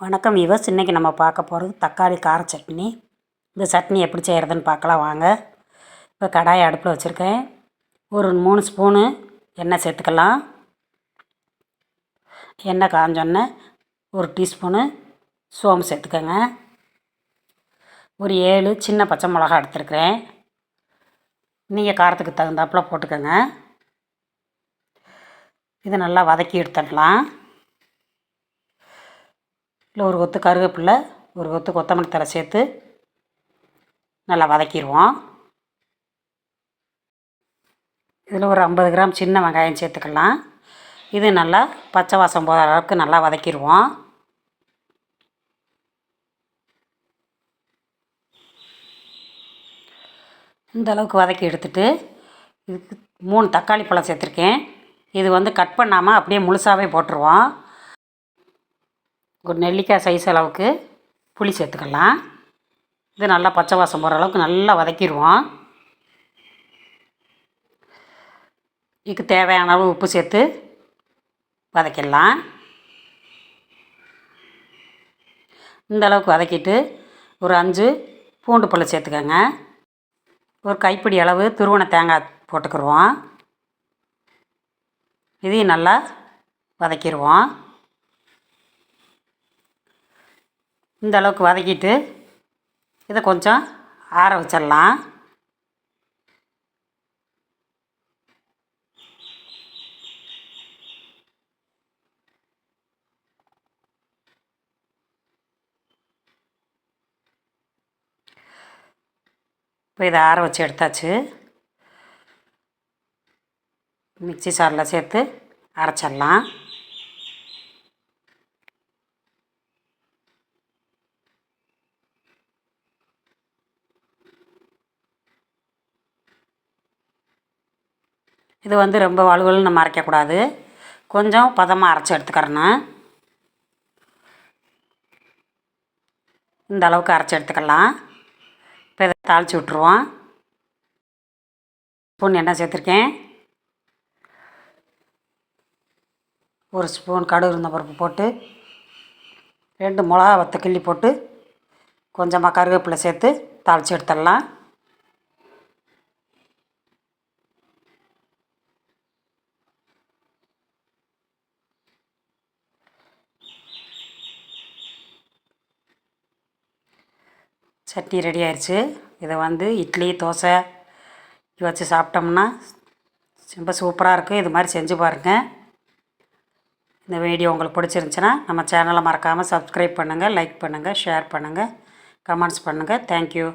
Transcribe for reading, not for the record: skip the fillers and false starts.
வணக்கம் வியூவர்ஸ். இன்றைக்கி நம்ம பார்க்க போகிறது தக்காளி கார சட்னி. இந்த சட்னி எப்படி செய்கிறதுன்னு பார்க்கலாம் வாங்க. இப்போ கடாயை அடுப்பில் வச்சுருக்கேன். ஒரு 3 ஸ்பூனு எண்ணெய் சேர்த்துக்கலாம். எண்ணெய் காஞ்சோன்னே ஒரு டீஸ்பூனு சோம்பு சேர்த்துக்கோங்க. ஒரு 7 சின்ன பச்சை மிளகா எடுத்துருக்கிறேன். நீங்கள் காரத்துக்கு தகுந்தாப்பில் போட்டுக்கோங்க. இதை நல்லா வதக்கி எடுத்துடலாம். இல்லை ஒரு கொத்து கருவேப்பிலை, ஒரு கொத்து கொத்தமல்லி தழை சேர்த்து நல்லா வதக்கிடுவோம். இதில் ஒரு 50 கிராம் சின்ன வெங்காயம் சேர்த்துக்கலாம். இது நல்லா பச்சை வாசம் போகிற அளவுக்கு நல்லா வதக்கிடுவோம். இந்த அளவுக்கு வதக்கி எடுத்துட்டு இதுக்கு 3 தக்காளி பழம் சேர்த்துருக்கேன். இது கட் பண்ணாமல் அப்படியே முழுசாகவே போட்டுருவோம். ஒரு நெல்லிக்காய் சைஸ் அளவுக்கு புளி சேர்த்துக்கலாம். இது நல்லா பச்சை வாசம் போகிற அளவுக்கு நல்லா வதக்கிடுவோம். இதுக்கு தேவையான அளவு உப்பு சேர்த்து வதக்கிடலாம். இந்த அளவுக்கு வதக்கிட்டு ஒரு 5 பூண்டு பல் சேர்த்துக்கோங்க. ஒரு கைப்பிடி அளவு துருவன தேங்காய் போட்டுக்கிடுவோம். இதையும் நல்லா வதக்கிடுவோம். இந்த அளவுக்கு வதக்கிட்டு இதை கொஞ்சம் ஆற வச்சிடலாம். இப்போ இதை ஆற வச்சு எடுத்தாச்சு. மிக்ஸி சாரில் சேர்த்து அரைச்சிடலாம். இது ரொம்ப வலுவலுன்னு நம்ம அரைக்கக்கூடாது. கொஞ்சம் பதமாக அரைச்சி எடுத்துக்கிறணும். இந்த அளவுக்கு அரைச்சி எடுத்துக்கலாம். இப்போ இதை தாளித்து விட்ருவோம். ஸ்பூன் எண்ணெய் சேர்த்துருக்கேன். ஒரு ஸ்பூன் கடுகு உளுந்தம் பருப்பு போட்டு 2 மிளகா வத்த கிள்ளி போட்டு கொஞ்சமாக கருவேப்பிலை சேர்த்து தாளித்து எடுத்துடலாம். சட்னி ரெடி ஆயிடுச்சு. இதை இட்லி தோசை வச்சு சாப்பிட்டோம்னா ரொம்ப சூப்பராக இருக்கும். இது மாதிரி செஞ்சு பாருங்கள். இந்த வீடியோ உங்களுக்கு பிடிச்சிருந்துச்சின்னா நம்ம சேனலை மறக்காமல் சப்ஸ்கிரைப் பண்ணுங்கள், லைக் பண்ணுங்கள், ஷேர் பண்ணுங்கள், கமெண்ட்ஸ் பண்ணுங்கள். தேங்க்யூ.